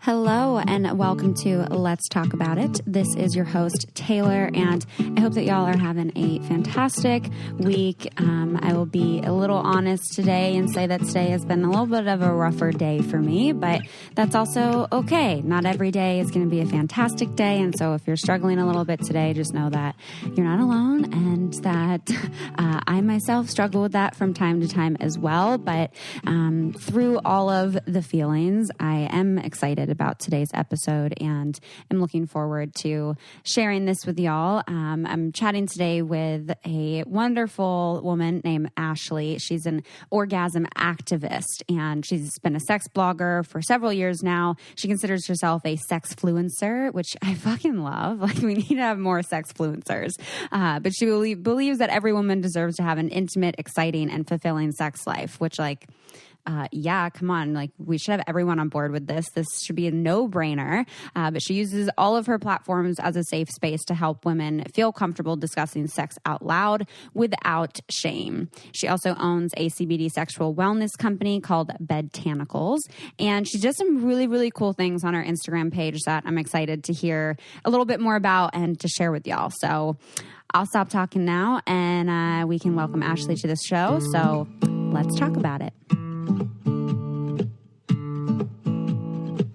Hello and welcome to Let's Talk About It. This is your host, Taylor, and I hope that y'all are having a fantastic week. I will be a little honest today and say that today has been a little bit of a rougher day for me, but that's also okay. Not every day is going to be a fantastic day, and so if you're struggling a little bit today, just know that you're not alone and that I myself struggle with that from time to time as well, but through all of the feelings, I am excited about today's episode and I'm looking forward to sharing this with y'all. I'm chatting today with a wonderful woman named Ashley. She's an orgasm activist and she's been a sex blogger for several years now. She considers herself a sexfluencer, which I fucking love. Like, we need to have more sexfluencers. But she believes that every woman deserves to have an intimate, exciting, and fulfilling sex life, which, like, yeah, come on. Like, we should have everyone on board with this. This should be a no-brainer. But she uses all of her platforms as a safe space to help women feel comfortable discussing sex out loud without shame. She also owns a CBD sexual wellness company called Bedtanicals. And she does some really, really cool things on her Instagram page that I'm excited to hear a little bit more about and to share with y'all. So I'll stop talking now and we can welcome Ashley to this show. So let's talk about it.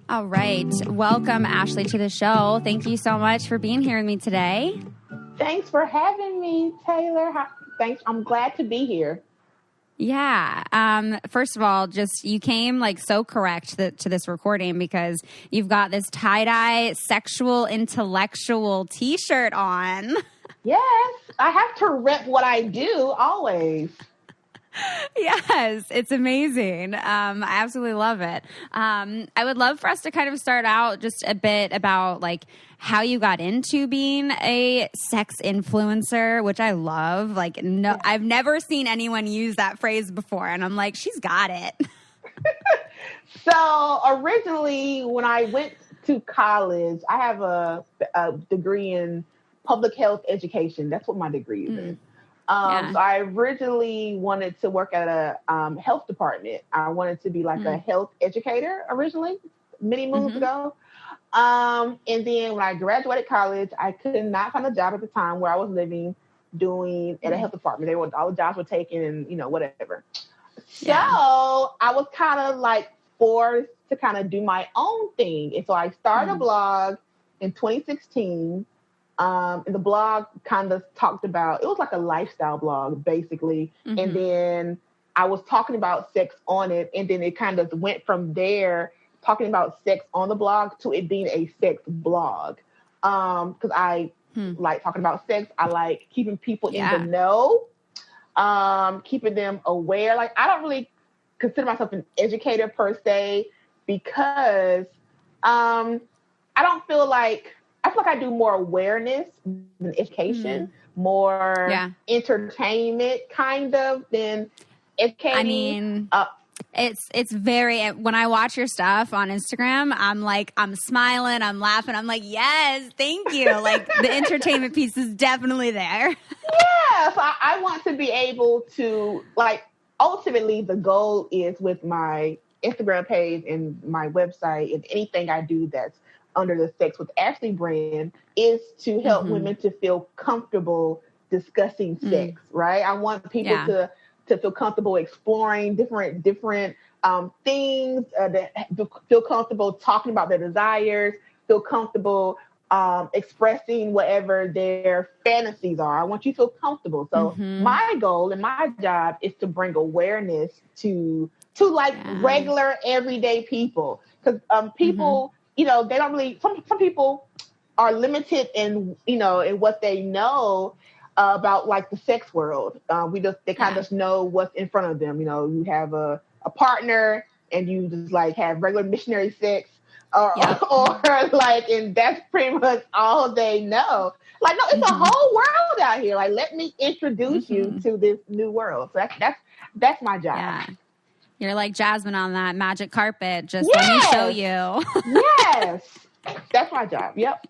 All right. Welcome, Ashley, to the show. Thank you so much for being here with me today. Thanks for having me, Taylor. Thanks. I'm glad to be here. Yeah. First of all, just you came like so correct to this recording because you've got this tie-dye sexual intellectual t-shirt on. Yes. I have to rep what I do always. Yes, it's amazing. I absolutely love it. I would love for us to kind of start out just a bit about like how you got into being a sex influencer, which I love. Like, no, I've never seen anyone use that phrase before, and I'm like, she's got it. So originally, when I went to college, I have a degree in public health education. That's what my degree is in. So I originally wanted to work at a health department. I wanted to be like a health educator originally, many moons ago. And then when I graduated college, I could not find a job at the time where I was living doing at a health department. All the jobs were taken and, you know, whatever. So I was kind of like forced to kind of do my own thing. And so I started a blog in 2016. And the blog kind of talked about, it was like a lifestyle blog, basically. And then I was talking about sex on it. And then it kind of went from there, talking about sex on the blog to it being a sex blog. Because I like talking about sex. I like keeping people in the know, keeping them aware. Like, I don't really consider myself an educator per se, because I don't feel like, I feel like I do more awareness than education, more entertainment kind of than educating. I mean, it's very, when I watch your stuff on Instagram, I'm like, I'm smiling, I'm laughing. I'm like, yes, thank you. Like, the entertainment piece is definitely there. Yeah. So I want to be able to, like, ultimately the goal is with my Instagram page and my website and anything I do that's under the Sex with Ashley brand is to help women to feel comfortable discussing sex, right? I want people to feel comfortable exploring different things, that feel comfortable talking about their desires, feel comfortable expressing whatever their fantasies are. I want you to feel comfortable. So my goal and my job is to bring awareness to like regular everyday people, because people. You know, they don't really, some people are limited in, you know, in what they know about like the sex world. They kind of just know what's in front of them. You know, you have a partner and you just like have regular missionary sex or like, and that's pretty much all they know. Like, no, it's a whole world out here. Like, let me introduce you to this new world. So that's my job. Yeah. You're like Jasmine on that magic carpet. Just let me show you. Yes. That's my job. Yep.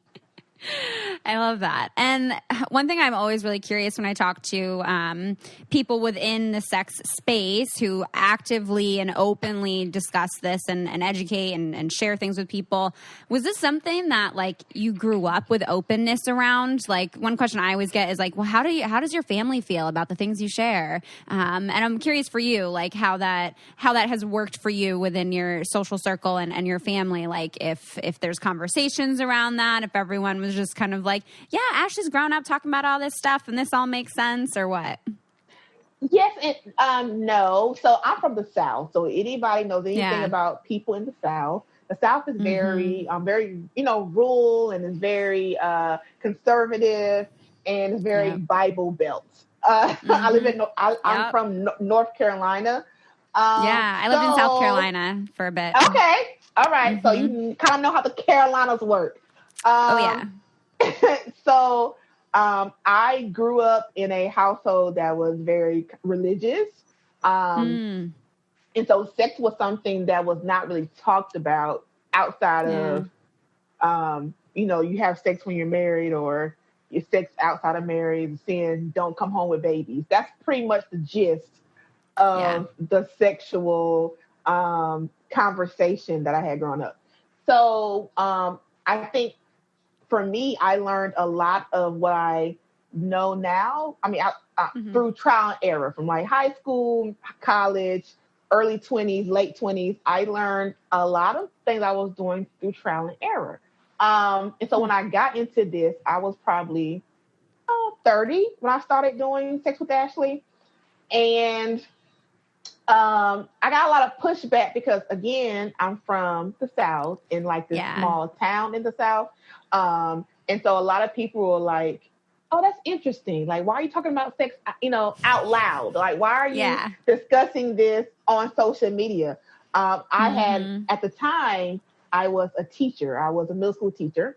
I love that. And one thing I'm always really curious when I talk to people within the sex space who actively and openly discuss this and educate and share things with people, was this something that like you grew up with openness around? Like one question I always get is like, well, how does your family feel about the things you share? And I'm curious for you, like how that has worked for you within your social circle and your family. Like if there's conversations around that, if everyone was just kind of like, yeah, Ashley's grown up talking about all this stuff and this all makes sense, or what? Yes and no. So I'm from the South. So anybody knows anything about people in the South is very, very, rural, and is very conservative, and is very Bible belt. I live in. I'm from North Carolina. I lived in South Carolina for a bit. Okay, all right. So you kind of know how the Carolinas work. So I grew up in a household that was very religious. And so sex was something that was not really talked about outside of, you have sex when you're married, or your sex outside of marriage, saying don't come home with babies. That's pretty much the gist of the sexual conversation that I had growing up. So I think for me, I learned a lot of what I know now. I mean, through trial and error, from like high school, college, early 20s, late 20s. I learned a lot of things I was doing through trial and error. And so when I got into this, I was probably 30 when I started doing Sex with Ashley. And I got a lot of pushback because, again, I'm from the South, in like this small town in the South. And so a lot of people were like, oh, that's interesting. Like, why are you talking about sex, out loud? Like, why are you discussing this on social media? I had, at the time, I was a teacher. I was a middle school teacher.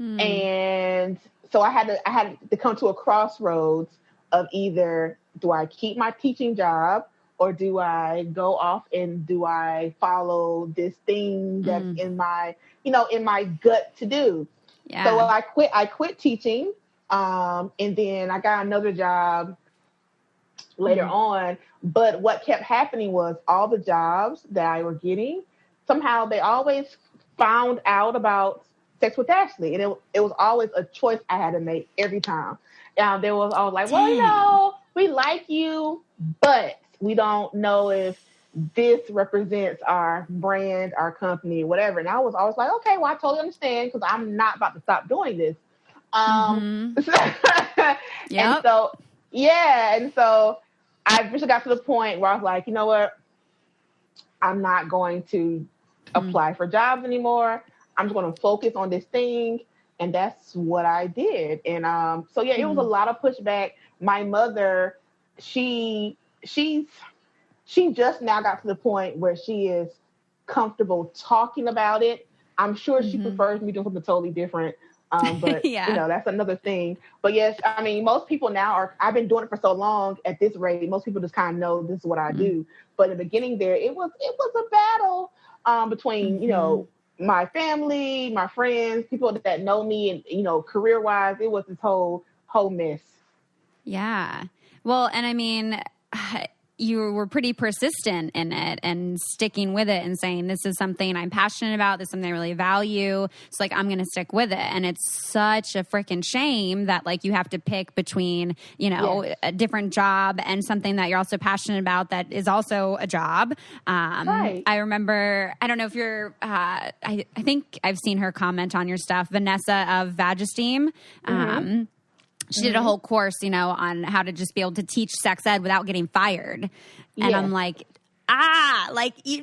And so I had to come to a crossroads of either, do I keep my teaching job, or do I go off and do I follow this thing that's in my gut to do? Yeah. So I quit teaching. And then I got another job later on. But what kept happening was all the jobs that I were getting, somehow they always found out about Sex with Ashley. And it was always a choice I had to make every time. There was always like, well, we like you, but we don't know if this represents our brand, our company, whatever. And I was always like, okay, well, I totally understand, because I'm not about to stop doing this. And so I eventually got to the point where I was like, you know what? I'm not going to apply for jobs anymore. I'm just going to focus on this thing. And that's what I did. And it was a lot of pushback. My mother, she just now got to the point where she is comfortable talking about it. I'm sure she prefers me doing something totally different. But that's another thing. But yes, I mean, most people now I've been doing it for so long at this rate, most people just kind of know this is what I do. But in the beginning there, it was a battle between, my family, my friends, people that know me, and, career wise, it was this whole mess. Yeah. Well, and I mean, you were pretty persistent in it and sticking with it and saying, this is something I'm passionate about. This is something I really value. It's like, I'm going to stick with it. And it's such a freaking shame that like you have to pick between, a different job and something that you're also passionate about that is also a job. Right. I remember, I don't know if you're, I think I've seen her comment on your stuff, Vanessa of Vagesteem. She did a whole course, on how to just be able to teach sex ed without getting fired. And I'm like,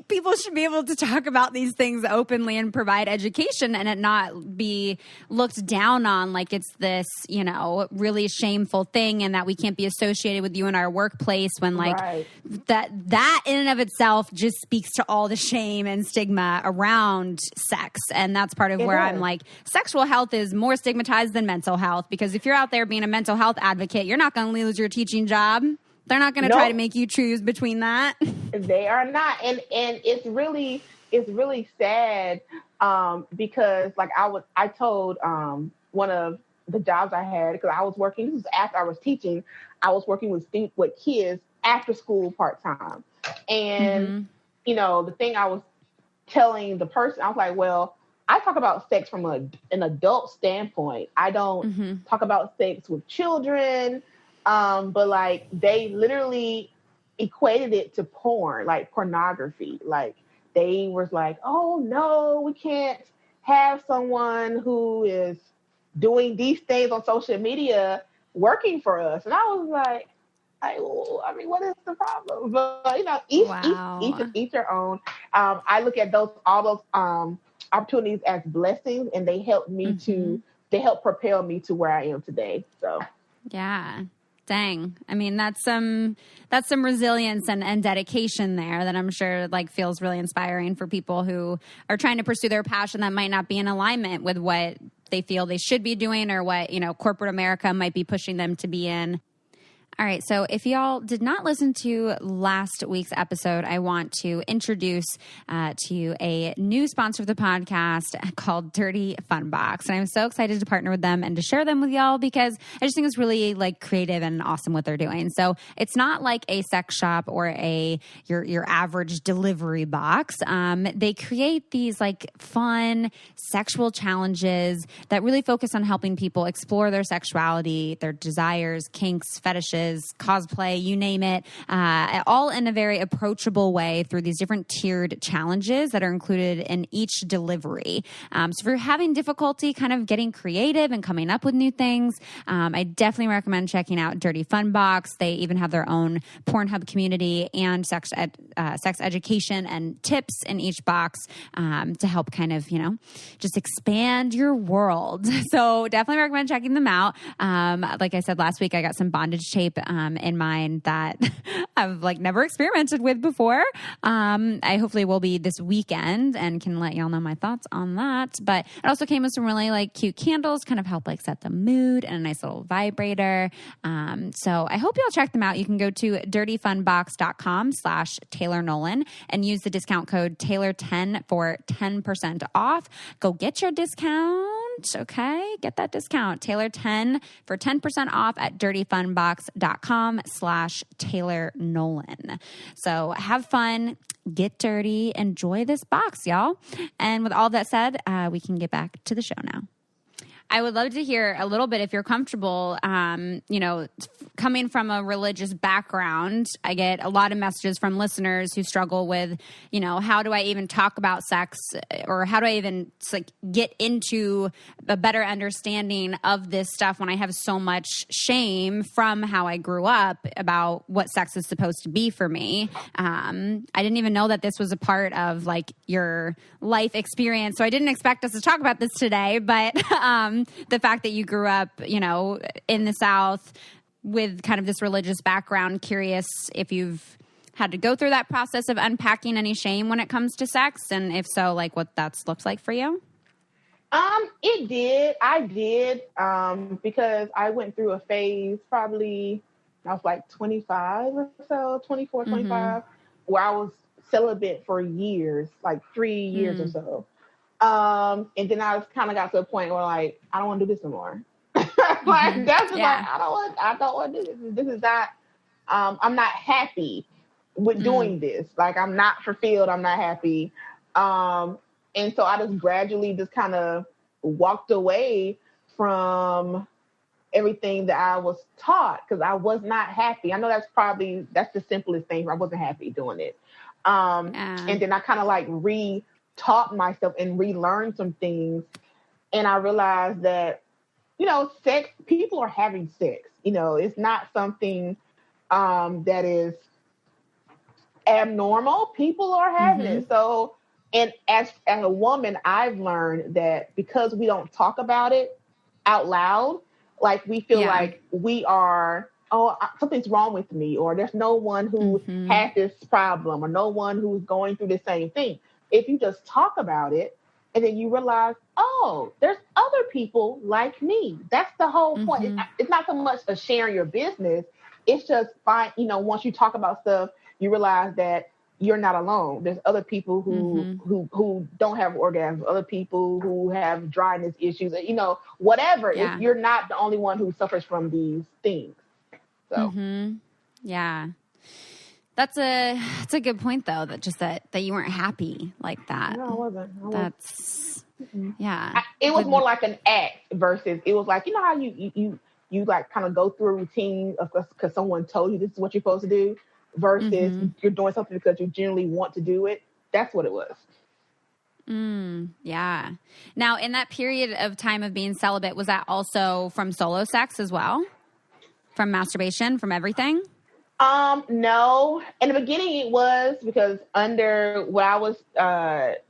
people should be able to talk about these things openly and provide education and it not be looked down on like it's this, really shameful thing and that we can't be associated with you in our workplace when like that in and of itself just speaks to all the shame and stigma around sex. And that's part of where I'm like, sexual health is more stigmatized than mental health, because if you're out there being a mental health advocate, you're not going to lose your teaching job. They're not going to try to make you choose between that. They are not. And it's really sad because like I told one of the jobs I had, because I was working, this was after I was teaching, I was working with kids after school part-time. And, the thing I was telling the person, I was like, well, I talk about sex from an adult standpoint. I don't talk about sex with children, but like they literally equated it to porn, like pornography. Like they was like, oh no, we can't have someone who is doing these things on social media working for us. And I was like, what is the problem? But each their own. I look at all those opportunities as blessings, and they help me they help propel me to where I am today. So, yeah. Dang. I mean, that's some resilience and dedication there that I'm sure like feels really inspiring for people who are trying to pursue their passion that might not be in alignment with what they feel they should be doing or what, corporate America might be pushing them to be in. All right. So if y'all did not listen to last week's episode, I want to introduce to you a new sponsor of the podcast called Dirty Fun Box. And I'm so excited to partner with them and to share them with y'all because I just think it's really like creative and awesome what they're doing. So it's not like a sex shop or your average delivery box. They create these like fun sexual challenges that really focus on helping people explore their sexuality, their desires, kinks, fetishes, cosplay, you name it, all in a very approachable way through these different tiered challenges that are included in each delivery. So if you're having difficulty kind of getting creative and coming up with new things, I definitely recommend checking out Dirty Fun Box. They even have their own Pornhub community and sex education and tips in each box to help kind of, just expand your world. So definitely recommend checking them out. Like I said last week, I got some bondage tape in mind that I've like never experimented with before. I hopefully will be this weekend and can let y'all know my thoughts on that. But it also came with some really like cute candles, kind of help like set the mood, and a nice little vibrator. So I hope y'all check them out. You can go to dirtyfunbox.com/Taylor Nolan and use the discount code Taylor10 for 10% off. Go get your discount. Okay, get that discount. Taylor 10 for 10% off at dirtyfunbox.com/Taylor Nolan. So have fun, get dirty, enjoy this box, y'all. And with all that said, we can get back to the show now. I would love to hear a little bit, if you're comfortable, coming from a religious background. I get a lot of messages from listeners who struggle with, how do I even talk about sex, or how do I even get into a better understanding of this stuff when I have so much shame from how I grew up about what sex is supposed to be for me. I didn't even know that this was a part of like your life experience, so I didn't expect us to talk about this today, but the fact that you grew up, in the South with kind of this religious background, curious if you've had to go through that process of unpacking any shame when it comes to sex, and if so, like what that's looked like for you? It did. I did, because I went through a phase, probably I was like 25 or so, 24, 25, where I was celibate for years, like 3 years or so. And then I kind of got to a point where like, I don't want to do this no more. Like that's just like, I don't want to do this. This is not, I'm not happy with doing this. Like I'm not fulfilled. I'm not happy. And so I just gradually just kind of walked away from everything that I was taught because I was not happy. I know that's the simplest thing. I wasn't happy doing it. And then I kind of like taught myself and relearned some things, and I realized that sex, people are having sex, it's not something that is abnormal. People are having it. So, and as a woman, I've learned that because we don't talk about it out loud, like we feel like we are, something's wrong with me, or there's no one who has this problem, or no one who's going through the same thing. If you just talk about it and then you realize, there's other people like me. That's the whole point. It's not so much of sharing your business. It's just once you talk about stuff, you realize that you're not alone. There's other people who don't have orgasms, other people who have dryness issues, whatever. Yeah. You're not the only one who suffers from these things. So yeah, that's a good point though. That you weren't happy like that. No, I wasn't. Yeah. It was more like an act versus it was like, how you like kind of go through a routine because someone told you this is what you're supposed to do versus you're doing something because you genuinely want to do it. That's what it was. Yeah. Now, in that period of time of being celibate, was that also from solo sex as well? From masturbation, from everything? No. In the beginning it was because under what I was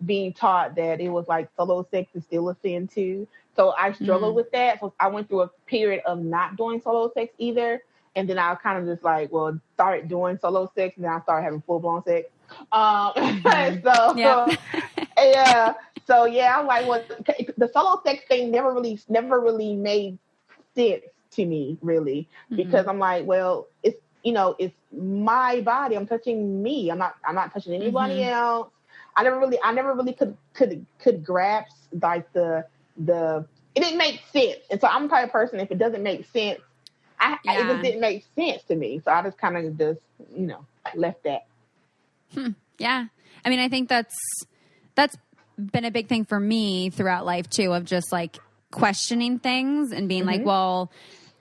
being taught that it was like solo sex is still a sin too. So I struggled with that. So I went through a period of not doing solo sex either. And then I kind of just started doing solo sex and then I started having full blown sex. Yeah. So yeah, I'm like, well, the solo sex thing never really made sense to me really, because I'm like, well, it's, it's my body. I'm touching me. I'm not touching anybody else. I never really could grasp like the it didn't make sense. And so I'm the type of person, if it doesn't make sense, it just didn't make sense to me. So I just kind of just, left that. Yeah. I mean, I think that's been a big thing for me throughout life too, of just like questioning things and being like, well,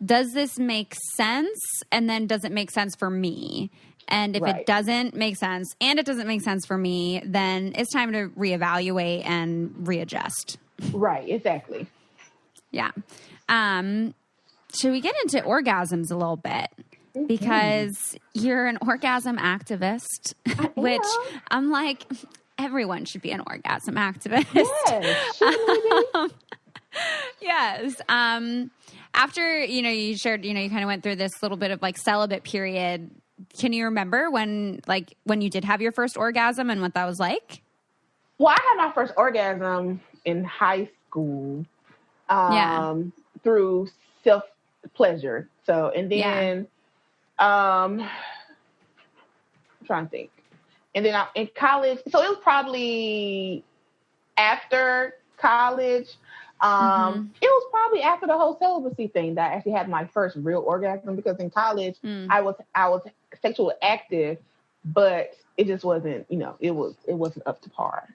does this make sense? And then does it make sense for me? And if it doesn't make sense and it doesn't make sense for me, then it's time to reevaluate and readjust. Right. Exactly. Yeah. Should we get into orgasms a little bit? Because you're an orgasm activist, which I'm like, everyone should be an orgasm activist. Yes. Yes. After, you shared, you kind of went through this little bit of like celibate period. Can you remember when you did have your first orgasm and what that was like? Well, I had my first orgasm in high school through self-pleasure. So, and then, I'm trying to think. And then in college, so it was probably after college. It was probably after the whole celibacy thing that I actually had my first real orgasm, because in college I was sexually active, but it just wasn't, it wasn't up to par.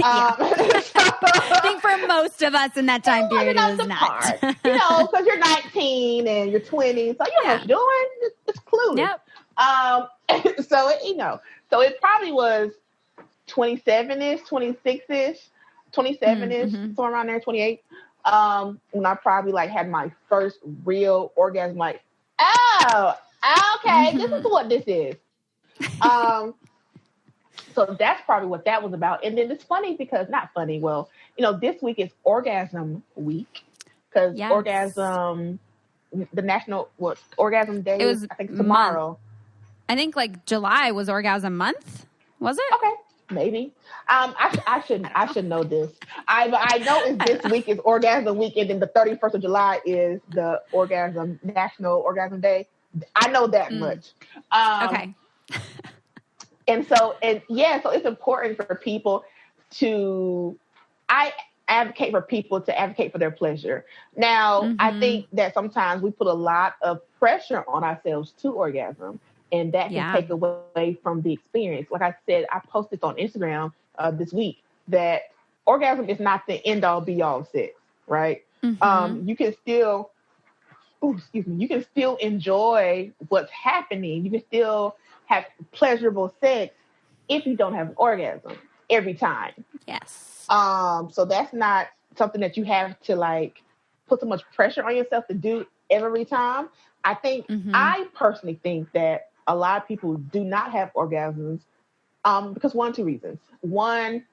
I think for most of us in that time period, it was not. Because you're 19 and you're 20, so you know what you're doing. It's clueless. Yep. So it probably was 27-ish, 26-ish, 27-ish, somewhere around there, 28. When I probably had my first real orgasm, oh, okay, this is what this is. So that's probably what that was about. And then it's funny because, not funny, well, this week is Orgasm Week, because orgasm, the National Orgasm Day, I think tomorrow. I think July was Orgasm Month, was it? Okay, maybe. I should know this. I know this week is Orgasm Week, and then the 31st of July is the National Orgasm Day. I know that much. Okay. So it's important for people I advocate for people to advocate for their pleasure. Now, I think that sometimes we put a lot of pressure on ourselves to orgasm, and that can take away from the experience. Like I said, I posted on Instagram this week that orgasm is not the end all be all sex, right? You can still, you can still enjoy what's happening. You can still have pleasurable sex if you don't have an orgasm every time. Yes. So that's not something that you have to put so much pressure on yourself to do every time. I think I personally think that a lot of people do not have orgasms because one, two reasons. One,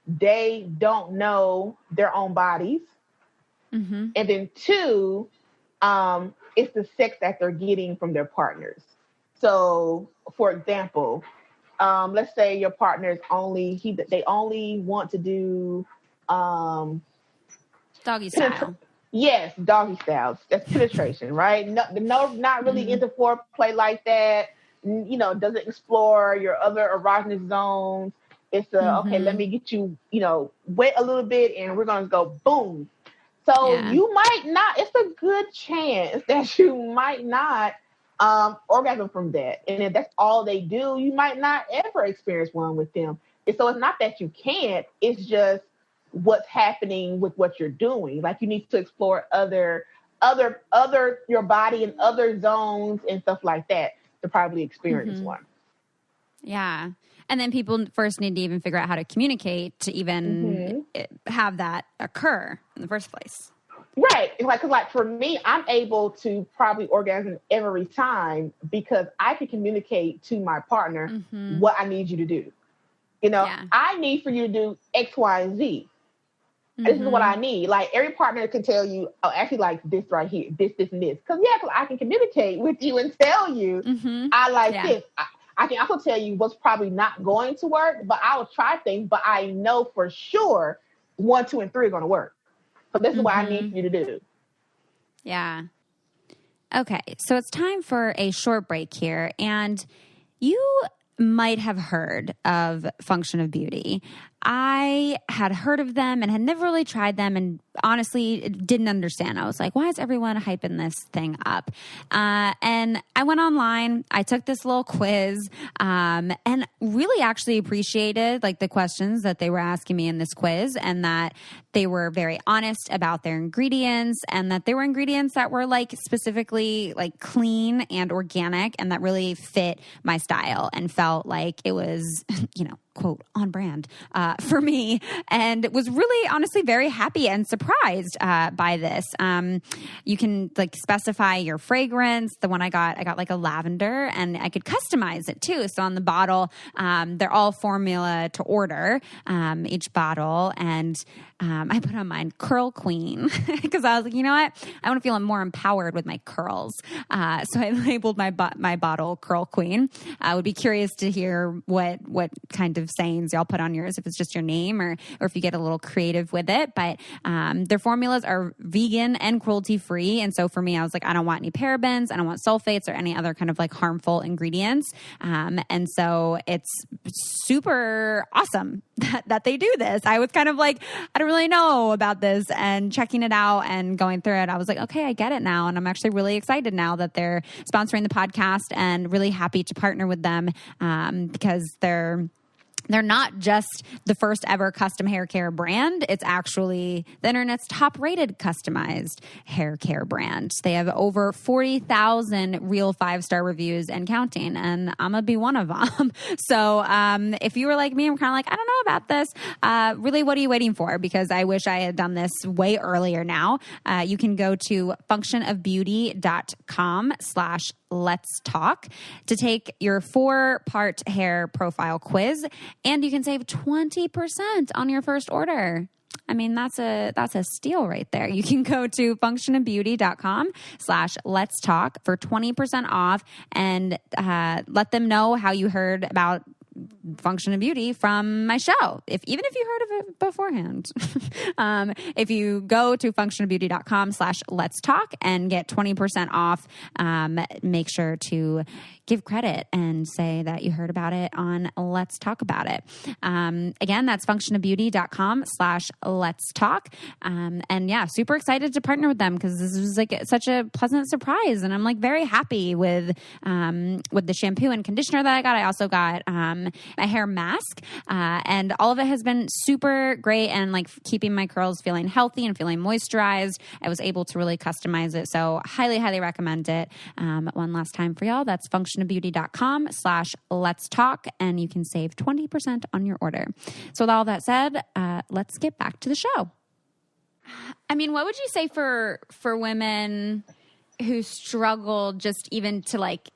they don't know their own bodies. And then two, it's the sex that they're getting from their partners. So, for example, let's say your partner is they only want to do doggy style. Yes, doggy style. That's penetration, right? No, not really into foreplay like that. doesn't explore your other erogenous zones. It's okay, let me get you, wet a little bit and we're going to go boom. So you might not, it's a good chance that you might not orgasm from that. And if that's all they do, you might not ever experience one with them. And so it's not that you can't, it's just what's happening with what you're doing. Like you need to explore other your body and other zones and stuff like that to probably experience one. Yeah. And then people first need to even figure out how to communicate to even have that occur in the first place. Right. Like for me, I'm able to probably orgasm every time because I can communicate to my partner what I need you to do. I need for you to do X, Y, and Z. This is what I need. Like every partner can tell you, oh, actually like this right here, this, and this. Because I can communicate with you and tell you I like this. I can also tell you what's probably not going to work, but I will try things, but I know for sure 1, 2, and 3 are going to work. So this is what I need you to do. Yeah. Okay. So it's time for a short break here. And you might have heard of Function of Beauty. I had heard of them and had never really tried them and honestly didn't understand. I was like, why is everyone hyping this thing up? And I went online, I took this little quiz, and really actually appreciated like the questions that they were asking me in this quiz and that they were very honest about their ingredients and that they were ingredients that were like specifically like clean and organic and that really fit my style and felt like it was, quote, on brand for me, and was really honestly very happy and surprised by this. You can like specify your fragrance. The one I got like a lavender, and I could customize it too. So on the bottle, they're all formula to order, each bottle, and I put on mine Curl Queen because I was like, you know what? I want to feel more empowered with my curls. So I labeled my bottle Curl Queen. I would be curious to hear what kind of sayings y'all put on yours, if it's just your name or if you get a little creative with it. But their formulas are vegan and cruelty free. And so for me, I was like, I don't want any parabens. I don't want sulfates or any other kind of like harmful ingredients. And so it's super awesome that they do this. I was kind of like, I don't really know about this, and checking it out and going through it, I was like, okay, I get it now. And I'm actually really excited now that they're sponsoring the podcast and really happy to partner with them because they're not just the first ever custom hair care brand. It's actually the internet's top rated customized hair care brand. They have over 40,000 real 5-star reviews and counting, and I'm going to be one of them. So if you were like me, I'm kind of like, I don't know about this. Really, what are you waiting for? Because I wish I had done this way earlier now. You can go to functionofbeauty.com/Let's Talk to take your 4-part hair profile quiz, and you can save 20% on your first order. I mean, that's a steal right there. You can go to functionofbeauty.com/Let's Talk for 20% off and let them know how you heard about Function of Beauty from my show, even if you heard of it beforehand. If you go to functionofbeauty.com/Let's Talk and get 20% off, make sure to give credit and say that you heard about it on Let's Talk About It. Again, that's functionofbeauty.com/Let's Talk. And yeah, super excited to partner with them because this was like such a pleasant surprise. And I'm like very happy with the shampoo and conditioner that I got. I also got a hair mask, and all of it has been super great and like keeping my curls feeling healthy and feeling moisturized. I was able to really customize it. So highly, highly recommend it. One last time for y'all, that's functionofbeauty.com/Let's Talk, and you can save 20% on your order. So with all that said, let's get back to the show. I mean, what would you say for women who struggle just even to like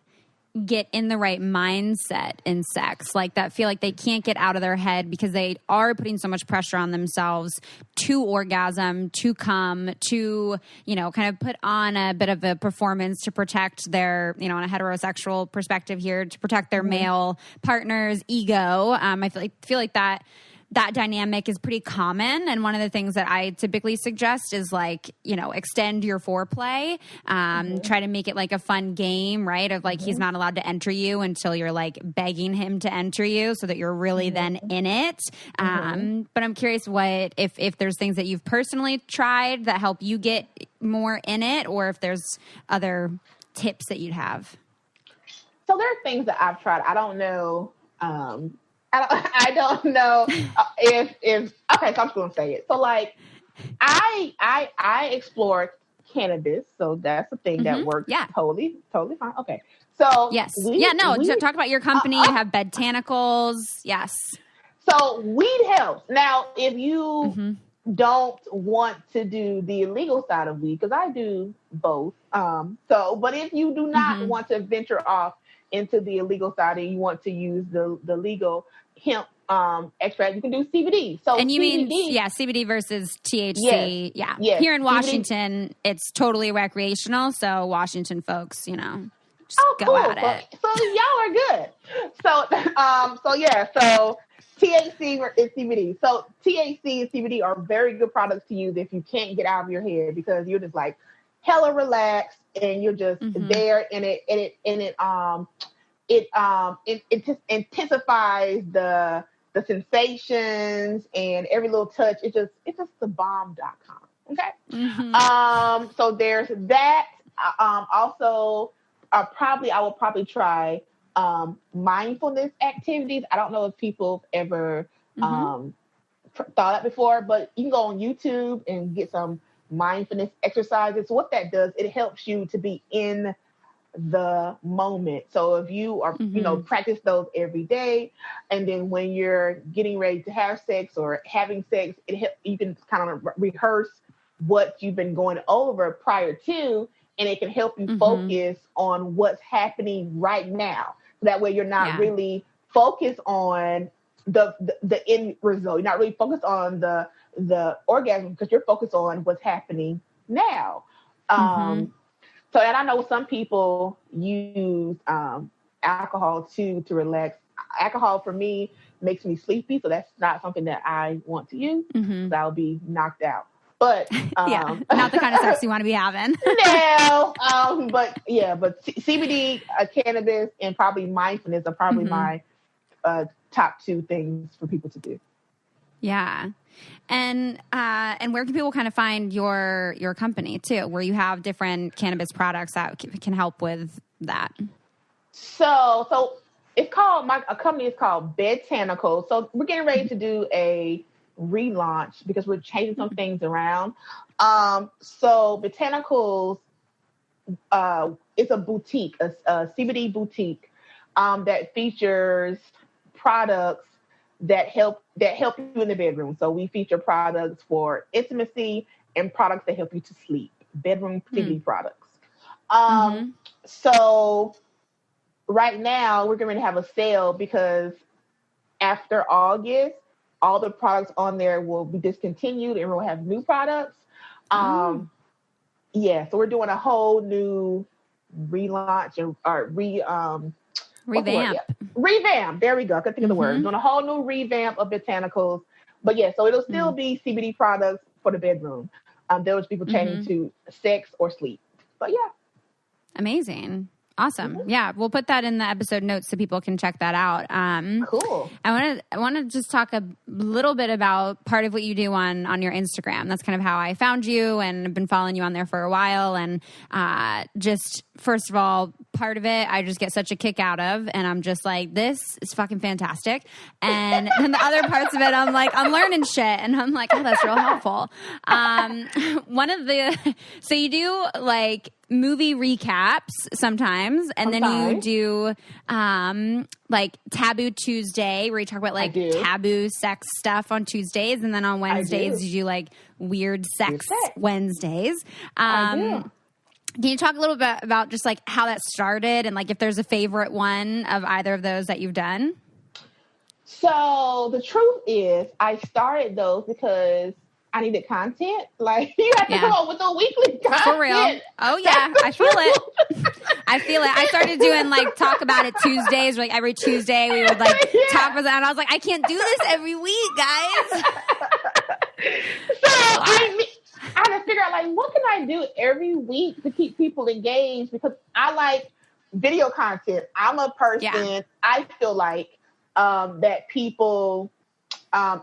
get in the right mindset in sex, like that feel like they can't get out of their head because they are putting so much pressure on themselves to orgasm, to come, to, kind of put on a bit of a performance to protect their, on a heterosexual perspective here, to protect their male partner's ego. I feel like that that dynamic is pretty common. And one of the things that I typically suggest is like, you know, extend your foreplay, try to make it like a fun game, right? Of like, he's not allowed to enter you until you're like begging him to enter you so that you're really then in it. But I'm curious if there's things that you've personally tried that help you get more in it, or if there's other tips that you'd have. So there are things that I've tried. I don't know. I don't know if okay. So I'm just gonna say it. So like, I explored cannabis. So that's the thing that works. Yeah. Totally fine. Okay. So yes. Talk about your company. You have Botanicals. Yes. So weed helps. Now, if you don't want to do the illegal side of weed, because I do both. But if you do not want to venture off into the illegal side and you want to use the legal hemp extract, you can do CBD. So and you CBD, mean CBD versus THC? Yes. Here in Washington, CBD, it's totally recreational. So Washington folks, you know, just go at it. So y'all are good. So THC is CBD. So THC and CBD are very good products to use if you can't get out of your head, because you're just like hella relaxed and you're just there, and it just intensifies the sensations and every little touch. It's just the bomb.com. Okay. So there's that. Also, I will probably try mindfulness activities. I don't know if people have ever thought that before, but you can go on YouTube and get some mindfulness exercises. What that does, it helps you to be in the moment. So if you are, practice those every day, and then when you're getting ready to have sex or having sex, you can kind of rehearse what you've been going over prior to, and it can help you focus on what's happening right now. That way you're not really focused on the end result. You're not really focused on the orgasm, because you're focused on what's happening now. So, and I know some people use alcohol to relax. Alcohol for me makes me sleepy, so that's not something that I want to use, because I'll be knocked out. But not the kind of sex you want to be having. No, but CBD, cannabis, and probably mindfulness are probably my top two things for people to do. Yeah. And where can people kind of find your company too, where you have different cannabis products that can help with that? So it's called, a company is called Botanicals. So we're getting ready to do a relaunch because we're changing some things around. So Botanicals is a boutique, a CBD boutique that features products that help you in the bedroom. So we feature products for intimacy and products that help you to sleep, bedroom CBD products. So right now we're going to have a sale, because after August, all the products on there will be discontinued and we'll have new products. So we're doing a whole new relaunch and revamp. Revamp. There we go. I couldn't think of the word. Doing a whole new revamp of Botanicals. But so it'll still be CBD products for the bedroom. There was people changing to sex or sleep. But amazing. Awesome. Yeah, we'll put that in the episode notes so people can check that out. Cool. I want to just talk a little bit about part of what you do on your Instagram. That's kind of how I found you, and I've been following you on there for a while. And just first of all, part of it I just get such a kick out of, and I'm just like, this is fucking fantastic. And then the other parts of it, I'm like, I'm learning shit, and I'm like, oh, that's real helpful. So you do like movie recaps sometimes, and then you do like Taboo Tuesday, where you talk about like taboo sex stuff on Tuesdays, and then on Wednesdays you do like weird sex Wednesdays. Can you talk a little bit about just like how that started, and like if there's a favorite one of either of those that you've done? So the truth is, I started those because I needed content. Like, you have to come up with a weekly content. For real. Oh, yeah. I feel it. I feel it. I started doing, like, Talk About It Tuesdays. Like, every Tuesday we would, like, talk about that. And I was like, I can't do this every week, guys. So, I had to figure out, like, what can I do every week to keep people engaged? Because I like video content. I'm a person, I feel like, that people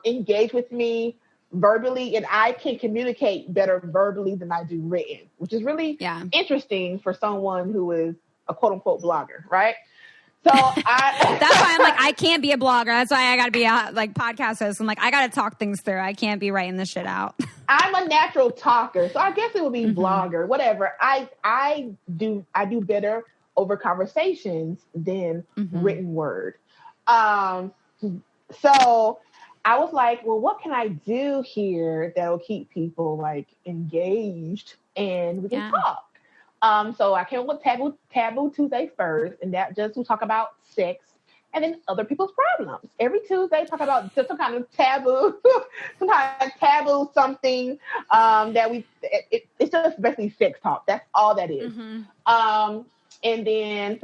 engage with me verbally, and I can communicate better verbally than I do written, which is really interesting for someone who is a quote unquote blogger, right? So that's why I'm like, I can't be a blogger. That's why I got to be a like podcast host. I'm like, I got to talk things through. I can't be writing this shit out. I'm a natural talker, so I guess it would be blogger, whatever. I do better over conversations than written word. So I was like, well, what can I do here that'll keep people like engaged and we can talk? So I came up with Taboo Tuesday first, and that just will talk about sex and then other people's problems. Every Tuesday, talk about just some kind of taboo, some kind of taboo something that it's just basically sex talk. That's all that is. And then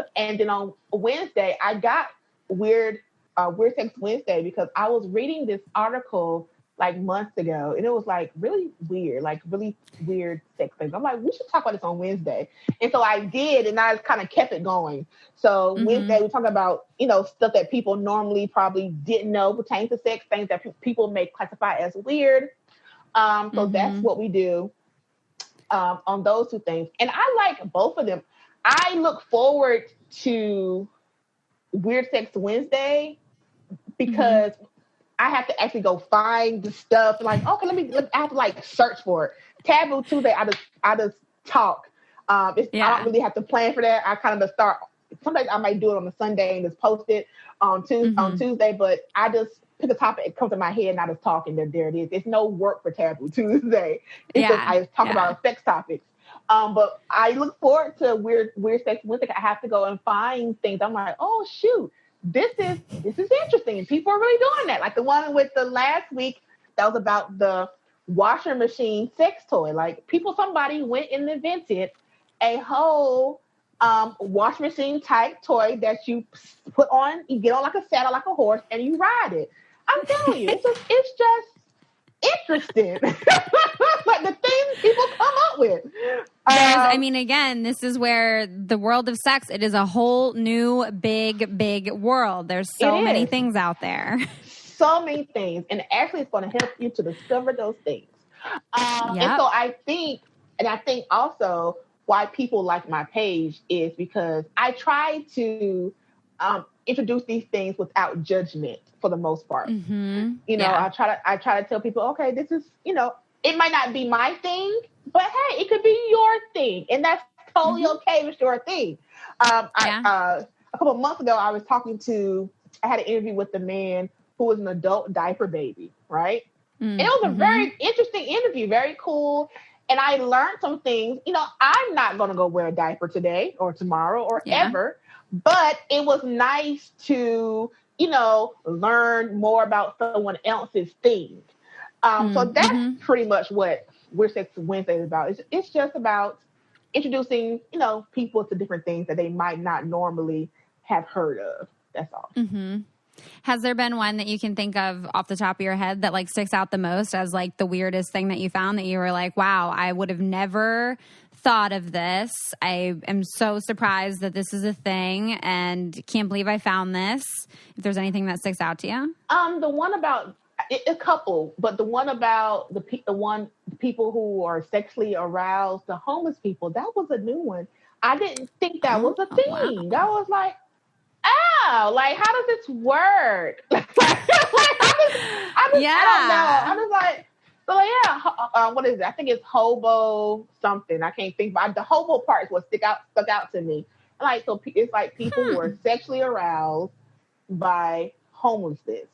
on Wednesday, I got Weird Sex Wednesday because I was reading this article like months ago, and it was like really weird sex things. I'm like, we should talk about this on Wednesday. And so I did, and I kind of kept it going. So Wednesday, we talk about, stuff that people normally probably didn't know pertains to sex, things that people may classify as weird. So that's what we do on those two things. And I like both of them. I look forward to Weird Sex Wednesday because I have to actually go find the stuff. Like, okay, I have to like search for it. Taboo Tuesday, I just talk. I don't really have to plan for that. I kind of just start. Sometimes I might do it on a Sunday and just post it on Tuesday, but I just pick a topic, it comes to my head and I just talk, and there it is. It's no work for Taboo Tuesday. It's just I just talk about sex topics. But I look forward to Weird Sex Wednesday. I have to go and find things. I'm like, oh shoot, this is interesting. People are really doing that. Like the one with the last week that was about the washer machine sex toy. Like somebody went and invented a whole wash machine type toy that you put on. You get on like a saddle, like a horse, and you ride it. I'm telling you, it's just interesting. Like the things people come up with. Again, this is where the world of sex, it is a whole new big world. There's so many things out there. So many things. And actually it's going to help you to discover those things. And so I think also why people like my page is because I try to introduce these things without judgment for the most part. I try to tell people, okay, this is, it might not be my thing, but hey, it could be your thing. And that's totally okay if it's your thing. A couple of months ago, I had an interview with the man who was an adult diaper baby, right? And it was a very interesting interview, very cool. And I learned some things. I'm not going to go wear a diaper today or tomorrow or ever, but it was nice to, learn more about someone else's thing. So that's pretty much what Weird Sex Wednesday is about. It's just about introducing, people to different things that they might not normally have heard of. That's all. Has there been one that you can think of off the top of your head that like sticks out the most as like the weirdest thing that you found that you were like, wow, I would have never thought of this. I am so surprised that this is a thing and can't believe I found this. If there's anything that sticks out to you. The one about a couple, but the one about the people who are sexually aroused, the homeless people, that was a new one. I didn't think that was a thing. Wow. That was like, oh, like how does this work? I don't know. I'm just like, so what is it? I think it's hobo something. I can't think, but the hobo part is what stuck out to me. Like, so it's like people who are sexually aroused by homelessness.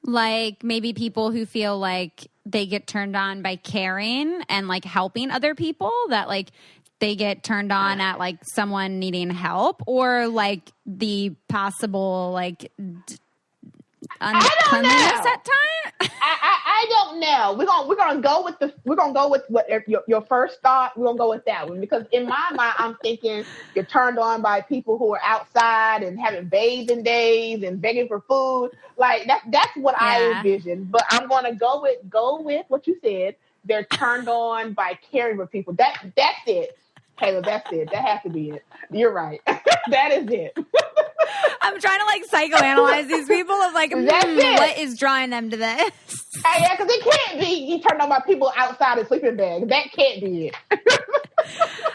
Like maybe people who feel like they get turned on by caring and like helping other people, that like they get turned on at like someone needing help, or like the possible like uncleanliness at time. I don't know. We're gonna go with what your first thought. We're gonna go with that one because in my mind, I'm thinking you're turned on by people who are outside and having bathed in days and begging for food. Like that's what I envision. But I'm gonna go with what you said. They're turned on by caring for people. That's it. Taylor, that's it. That has to be it. You're right. That is it. I'm trying to like psychoanalyze these people of like, what is drawing them to this? Yeah, because it can't be you turned on by people outside of sleeping bags. That can't be it.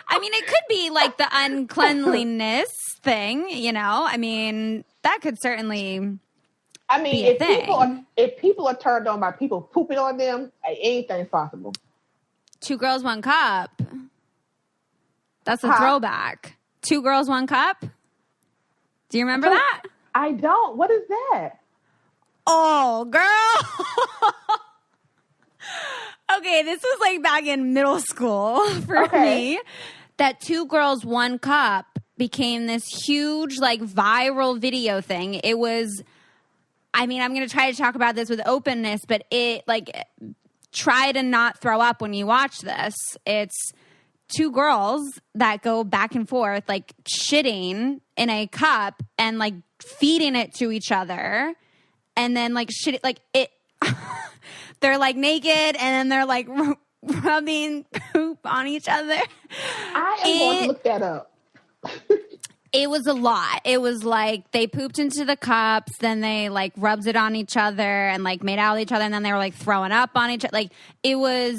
I mean, it could be like the uncleanliness thing, you know? I mean, that could certainly be a thing. If people are turned on by people pooping on them, anything's possible. 2 Girls, 1 Cup. That's a throwback. 2 Girls, 1 Cup. Do you remember that? I don't. What is that? Oh, girl. Okay, this was like back in middle school for me. That 2 Girls, 1 Cup became this huge, like, viral video thing. It was, I mean, I'm going to try to talk about this with openness, but it, like, try to not throw up when you watch this. It's 2 girls that go back and forth, like, shitting in a cup and, like, feeding it to each other. And then, like, shit, like, it, they're, like, naked, and then they're, like, rubbing poop on each other. I am going to look that up. It was a lot. It was, like, they pooped into the cups, then they, like, rubbed it on each other and, like, made out with each other, and then they were, like, throwing up on each other. Like, it was...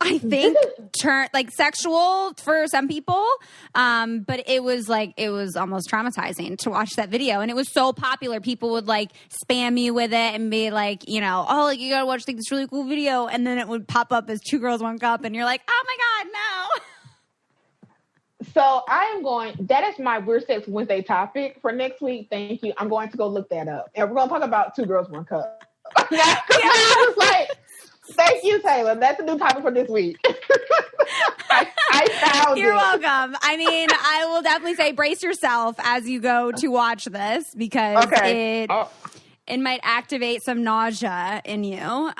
I think like sexual for some people, but it was almost traumatizing to watch that video, and it was so popular. People would like spam you with it and be like, you know, oh, like you gotta watch like this really cool video, and then it would pop up as 2 Girls, 1 Cup, and you're like, oh my god, no. So I am going. That is my Weird Sex Wednesday topic for next week. Thank you. I'm going to go look that up, and we're gonna talk about 2 Girls, 1 Cup. I was like. Thank you, Taylor. That's a new topic for this week. I found You're welcome. I mean, I will definitely say brace yourself as you go to watch this because it might activate some nausea in you.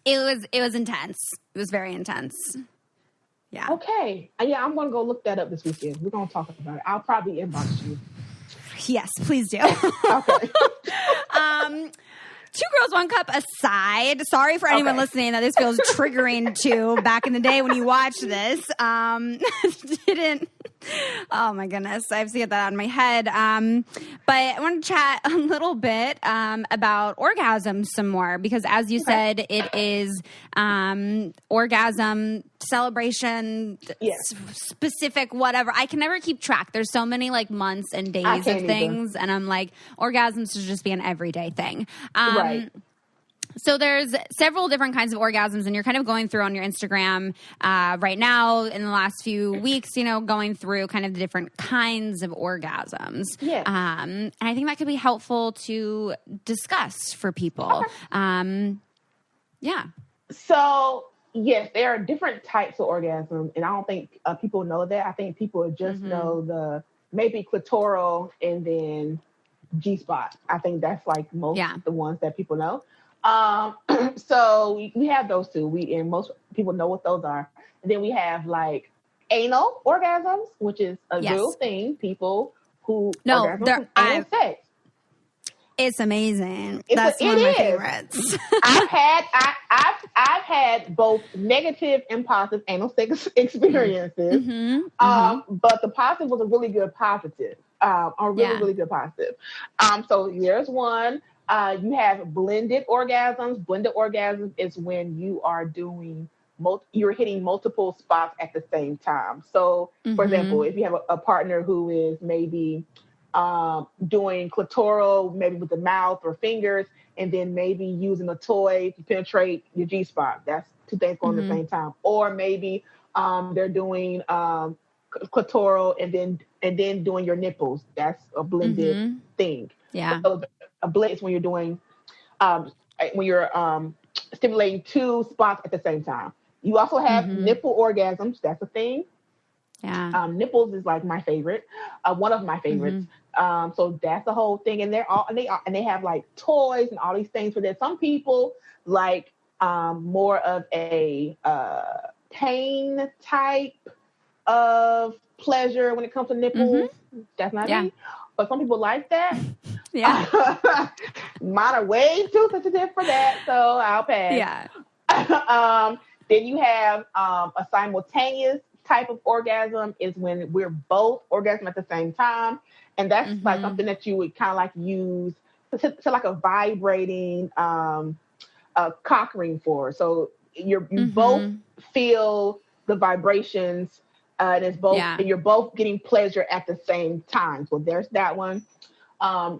It was intense. It was very intense. Yeah. Okay. Yeah, I'm going to go look that up this weekend. We're going to talk about it. I'll probably inbox you. Yes, please do. Okay. 2 Girls, 1 Cup aside, sorry for anyone listening that this feels triggering to back in the day when you watched this. Oh my goodness, I have to get that out of my head. But I want to chat a little bit about orgasm some more because as you said, it is orgasm celebration, specific, whatever. I can never keep track. There's so many like months and days of things, and I'm like, orgasms should just be an everyday thing. Right. So there's several different kinds of orgasms, and you're kind of going through on your Instagram right now in the last few weeks, you know, going through kind of the different kinds of orgasms. Yeah. And I think that could be helpful to discuss for people. Okay. Yeah. So, yes, there are different types of orgasm, and I don't think people know that. I think people just know the maybe clitoral and then G-spot. I think that's like most of the ones that people know. So we have those two. And most people know what those are. And then we have like anal orgasms, which is a real thing. People who orgasm from anal sex. It's amazing. That's one of my favorites. I've had both negative and positive anal sex experiences. But the positive was a really good positive. Really good positive. So here's one. You have blended orgasms. Blended orgasms is when you are doing you're hitting multiple spots at the same time. So, for example, if you have a partner who is maybe doing clitoral, maybe with the mouth or fingers, and then maybe using a toy to penetrate your G-spot. That's two things going at the same time. Or maybe they're doing clitoral and then doing your nipples. That's a blended thing. Yeah. So a blend is when you're doing stimulating 2 spots at the same time. You also have nipple orgasms. That's a thing. Yeah. Nipples is like my favorite, one of my favorites. So that's the whole thing. And they have like toys and all these things for that. Some people like more of a pain type of pleasure when it comes to nipples. That's not me. But some people like that. Yeah. Mine are way too sensitive for that, so I'll pass. Yeah. Then you have a simultaneous type of orgasm is when we're both orgasm at the same time. And that's like something that you would kind of like use to like a vibrating cock ring for. So you both feel the vibrations and it's both and you're both getting pleasure at the same time. So there's that one.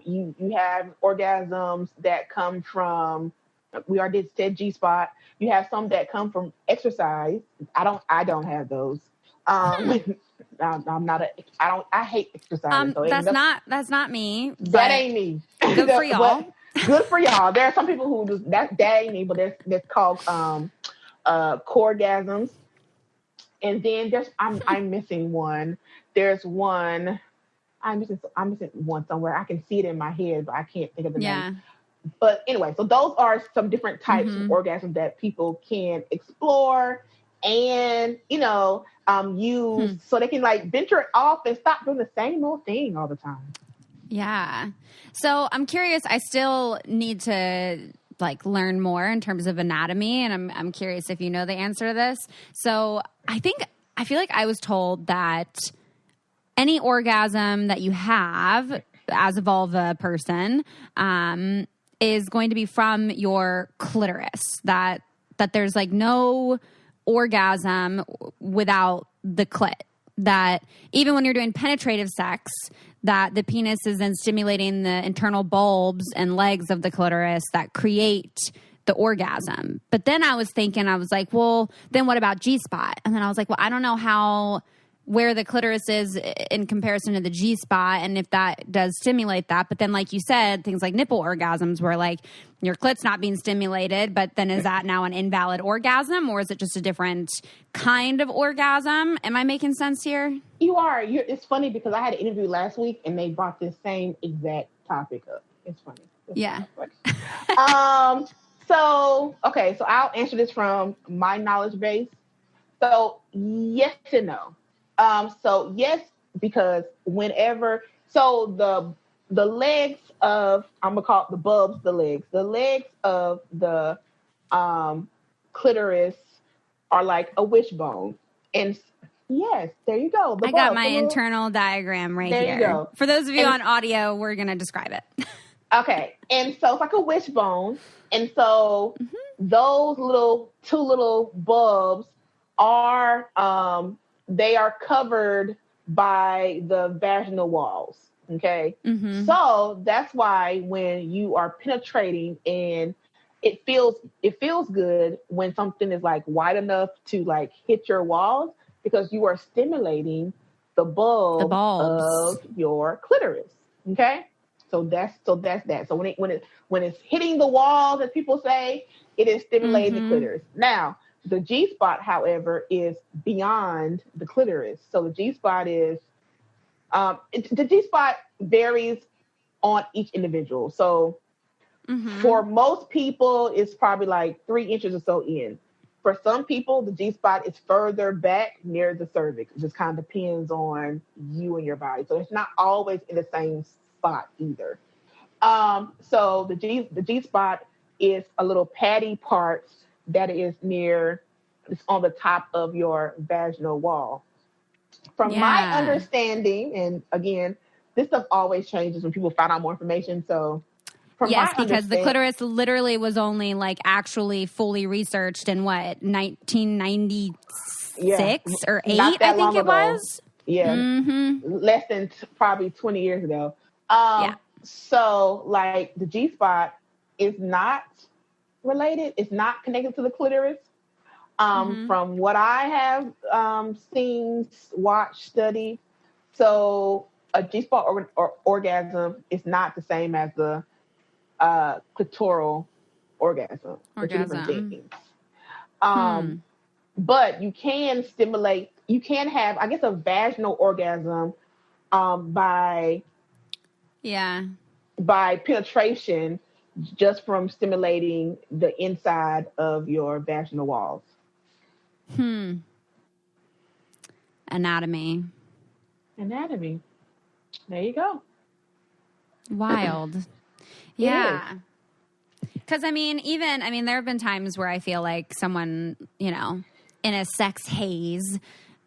You have orgasms that come from, we already said G-spot. You have some that come from exercise. I don't have those. I'm not I hate exercise. So that's not me. That ain't me. Good for y'all. Good for y'all. There are some people who just that ain't me, but that's called coregasms. And then I'm missing one. There's one. I'm missing one somewhere. I can see it in my head, but I can't think of the name. But anyway, so those are some different types of orgasms that people can explore and, use so they can like venture off and stop doing the same old thing all the time. Yeah. So I'm curious, I still need to like learn more in terms of anatomy. And I'm curious if you know the answer to this. So I feel like I was told that any orgasm that you have as a vulva person, is going to be from your clitoris, that there's like no orgasm without the clit, that even when you're doing penetrative sex, that the penis is then stimulating the internal bulbs and legs of the clitoris that create the orgasm. But then I was like, well, then what about G-spot? And then I was like, well, I don't know where the clitoris is in comparison to the G-spot and if that does stimulate that. But then, like you said, things like nipple orgasms where like your clit's not being stimulated, but then is that now an invalid orgasm or is it just a different kind of orgasm? Am I making sense here? You are. It's funny because I had an interview last week and they brought this same exact topic up. It's funny. So I'll answer this from my knowledge base. So yes and no. So yes, because the legs of, I'm gonna call it the bulbs, the legs of the clitoris are like a wishbone. And yes, there you go. I got my internal diagram right here. There you go. For those of you on audio, we're gonna describe it. Okay, and so it's like a wishbone, and so those two little bulbs are they are covered by the vaginal walls. Okay. So that's why when you are penetrating and it feels good when something is like wide enough to like hit your walls because you are stimulating the bulbs of your clitoris. Okay. So that's that. So when it's hitting the walls, as people say, it is stimulating the clitoris. Now, the G-spot, however, is beyond the clitoris. So the G-spot is, the G-spot varies on each individual. So for most people, it's probably like 3 inches or so in. For some people, the G-spot is further back near the cervix. It just kind of depends on you and your body. So it's not always in the same spot either. So the G-spot is a little patty part that is it's on the top of your vaginal wall. From my understanding, and again, this stuff always changes when people find out more information. So because the clitoris literally was only like actually fully researched in 1996 or 8, I think it was. Yeah. Less than probably 20 years ago. So like the G-spot is not related. It's not connected to the clitoris. From what I have seen, watched, studied. So a G-spot or orgasm is not the same as the clitoral orgasm. But you can stimulate, you can have, I guess, a vaginal orgasm by Yeah. By penetration, just from stimulating the inside of your vaginal walls. Anatomy. There you go. Wild. Yeah. Because, there have been times where I feel like someone, in a sex haze,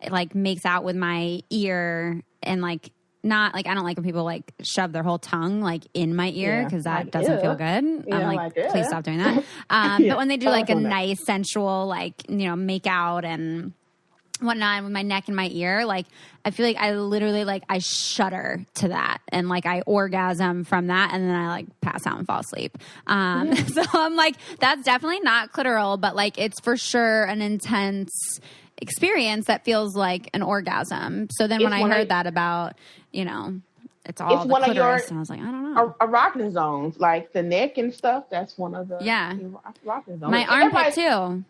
like, makes out with my ear and, like, not, like, I don't like when people, like, shove their whole tongue, like, in my ear because that doesn't feel good. Yeah, I'm like, please stop doing that. But when they do, like, a nice, sensual, like, make out and whatnot with my neck and my ear, like, I feel like I literally, like, I shudder to that and, like, I orgasm from that and then I, like, pass out and fall asleep. So I'm like, that's definitely not clitoral, but, like, it's for sure an intense experience that feels like an orgasm. So then when I heard that about, it's all the clitoris, and I was like, I don't know. Erogenous zones, like the neck and stuff, that's one of the erogenous zones. My armpit too.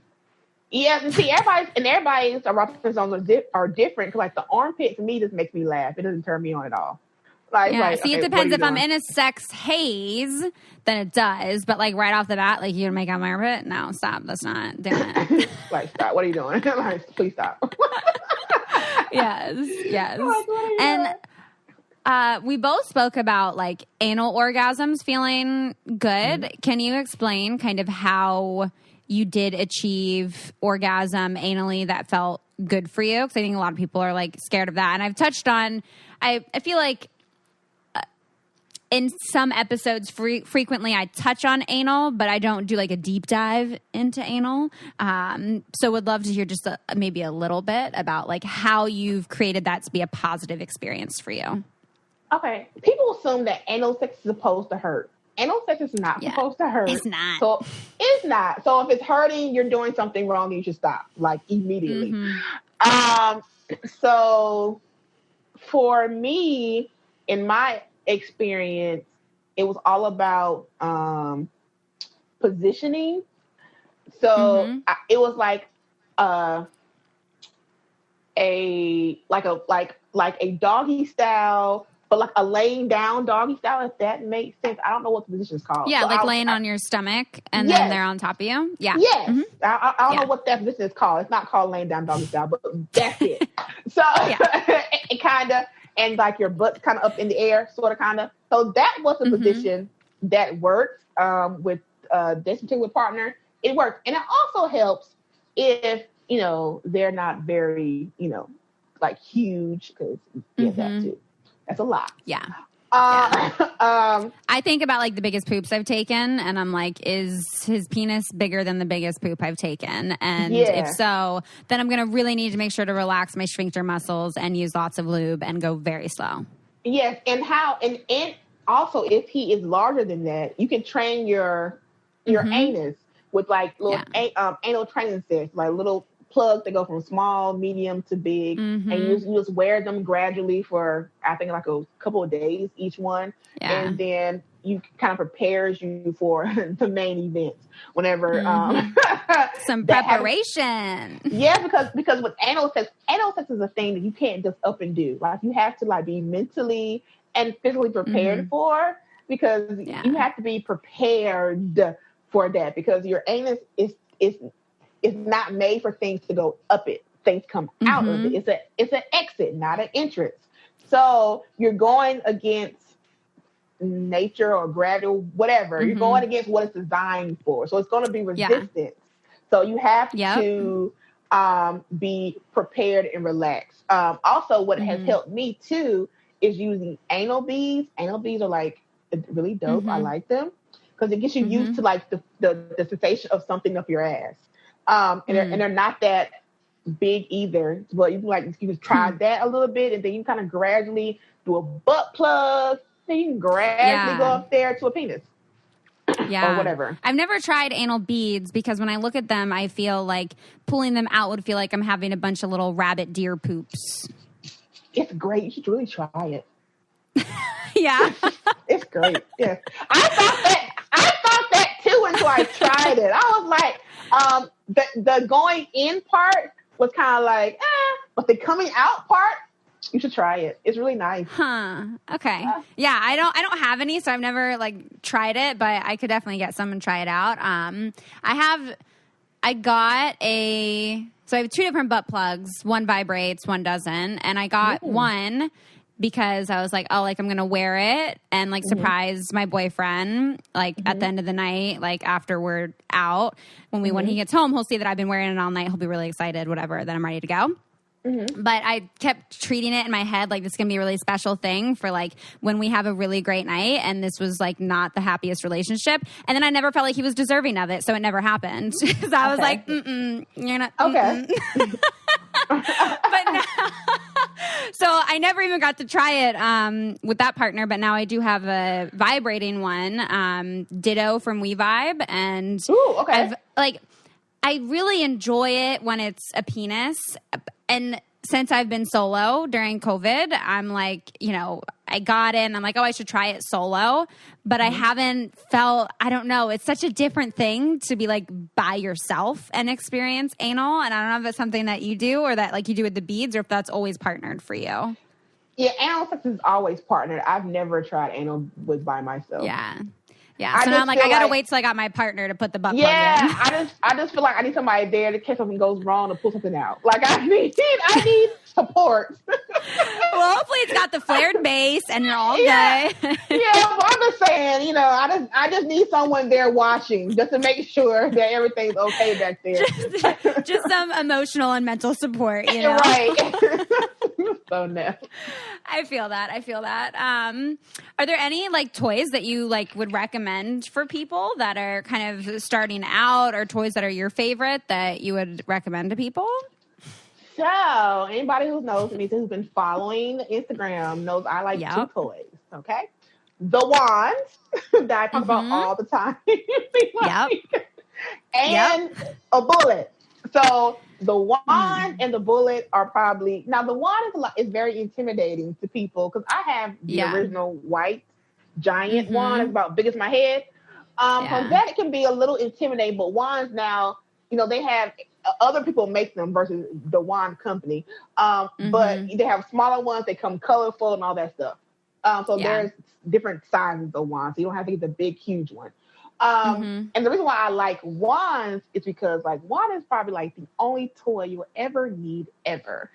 Yeah, and see, everybody's erogenous zones are different. Cause like the armpit for me just makes me laugh. It doesn't turn me on at all. It depends. If I'm in a sex haze, then it does. But like right off the bat, like, you gonna make out my armpit? No, stop. That's not doing it. Like, stop. What are you doing? Like, please stop. Yes. Like, and we both spoke about like anal orgasms feeling good. Can you explain kind of how you did achieve orgasm anally that felt good for you? Because I think a lot of people are like scared of that. And I've touched on, I feel like in some episodes frequently I touch on anal, but I don't do like a deep dive into anal. So would love to hear just maybe a little bit about like how you've created that to be a positive experience for you. Okay. People assume that anal sex is supposed to hurt. Anal sex is not supposed to hurt. It's not. So it's not. So if it's hurting, you're doing something wrong. You should stop, like, immediately. So for me, in my experience, it was all about positioning. So it was like a doggy style, but like a laying down doggy style, if that makes sense. I don't know what the position is called. Yeah, so laying on your stomach and then they're on top of you. Yeah. Yes. I don't know what that position is called. It's not called laying down doggy style, but that's it. So it kind of, and like your butt's kind of up in the air, sort of, kind of. So that was a position that worked with this particular partner. It worked. And it also helps if, they're not very, like huge, because that too. That's a lot. Yeah. I think about like the biggest poops I've taken, and I'm like, is his penis bigger than the biggest poop I've taken? And if so, then I'm going to really need to make sure to relax my sphincter muscles and use lots of lube and go very slow. Yes. And and also, if he is larger than that, you can train your anus with like little anal training sets, like little plugs that go from small, medium to big, and you just wear them gradually for, I think, like a couple of days each one, and then you kind of prepares you for the main event whenever some preparation. Because with anal sex is a thing that you can't just up and do. Like, you have to like be mentally and physically prepared for, because you have to be prepared for that, because your anus is not made for things to go up it. Things come out of it. It's an exit, not an entrance. So you're going against nature or gravity or whatever. You're going against what it's designed for. So it's going to be resistance. So you have to be prepared and relaxed. Also, what has helped me too is using anal beads. Anal beads are like really dope. I like them because it gets you used to like the sensation of something up your ass. And they're not that big either. But you can try that a little bit, and then you kind of gradually do a butt plug. Then you can gradually go up there to a penis. Or whatever. I've never tried anal beads because when I look at them, I feel like pulling them out would feel like I'm having a bunch of little rabbit deer poops. It's great. You should really try it. Yeah. It's great. Yeah. I thought that too until I tried it. I was like, the going in part was kind of like, but the coming out part You should try it. It's really nice. Huh. Okay. Yeah, I don't have any, so I've never like tried it, but I could definitely get some and try it out. So I have 2 different butt plugs. One vibrates, one doesn't. And I got one because I was like, oh, like I'm going to wear it and like surprise my boyfriend like at the end of the night, like after we're out. When he gets home, he'll see that I've been wearing it all night. He'll be really excited, whatever, that I'm ready to go. But I kept treating it in my head like this is going to be a really special thing for like when we have a really great night, and this was like not the happiest relationship. And then I never felt like he was deserving of it, so it never happened. Because I was like, you're not. Okay. But now, so I never even got to try it with that partner, but now I do have a vibrating one, Ditto from WeVibe. And I really enjoy it when it's a penis. And since I've been solo during COVID, I'm like, I got in. I'm like, oh, I should try it solo. But I haven't felt, I don't know. It's such a different thing to be like by yourself and experience anal. And I don't know if that's something that you do or that like you do with the beads or if that's always partnered for you. Yeah, anal sex is always partnered. I've never tried anal with by myself. Yeah. Yeah, so now I'm like, I gotta wait till I got my partner to put the butt plug in. Yeah, I just feel like I need somebody there in case something goes wrong to pull something out. Like I need support. Well, hopefully it's got the flared base and you're all yeah. good. Yeah, well, I'm just saying, I just need someone there watching just to make sure that everything's okay back there. just some emotional and mental support, Right. So no. I feel that. Are there any like toys that you like would recommend for people that are kind of starting out, or toys that are your favorite that you would recommend to people? So anybody who knows me, who's been following Instagram, knows I like 2 toys. Okay, the wands that I talk about all the time. And a bullet. So the wand and the bullet are probably, now the wand is very intimidating to people because I have the original white giant wand. It's about big as my head. So that it can be a little intimidating, but wands now, they have other people make them versus the wand company. But they have smaller ones. They come colorful and all that stuff. So there's different sizes of wands. So you don't have to get the big, huge one. And the reason why I like wands is because like wand is probably like the only toy you will ever need ever.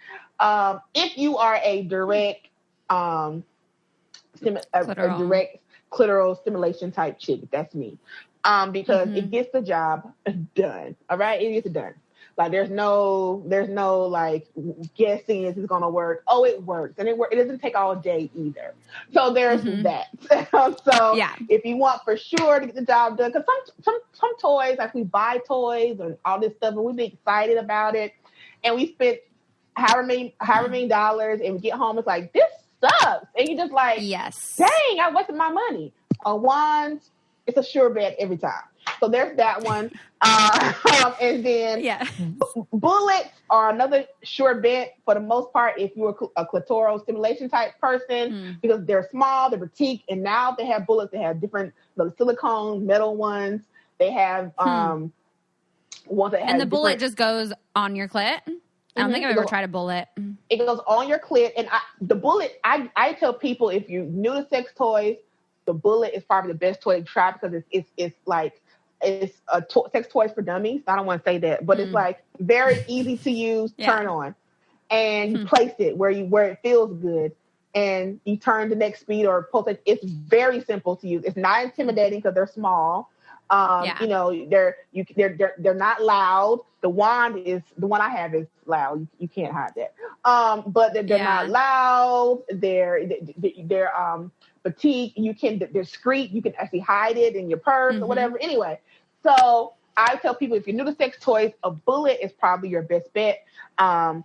If you are a direct, a direct clitoral stimulation type chick, that's me. Because it gets the job done. All right. It gets it done. Like there's no like guessing if it's gonna work. Oh, it works, and it doesn't take all day either. So there's that. So if you want for sure to get the job done, because some toys, like we buy toys and all this stuff, and we be excited about it, and we spent however many dollars, and we get home, it's like this sucks, and you just like, dang, I wasted my money. A wand, it's a sure bet every time. So there's that one. And then bullets are another sure bet for the most part if you're a clitoral stimulation type person, because they're small, they're boutique, and now they have bullets. They have different silicone, metal ones. They have ones that have. And the bullet just goes on your clit? I don't think I've ever tried a bullet. It goes on your clit. And the bullet, I tell people, if you're new to sex toys, the bullet is probably the best toy to try because it's like, it's a sex toys for dummies. I don't want to say that, but it's like very easy to use, turn on, and you place it where it feels good, and you turn the next speed or pulse it. It's very simple to use. It's not intimidating because they're small. They're not loud. The one I have is loud. You can't hide that. But they're not loud. They're boutique. They're discreet. You can actually hide it in your purse or whatever. Anyway, so I tell people, if you're new to sex toys, a bullet is probably your best bet as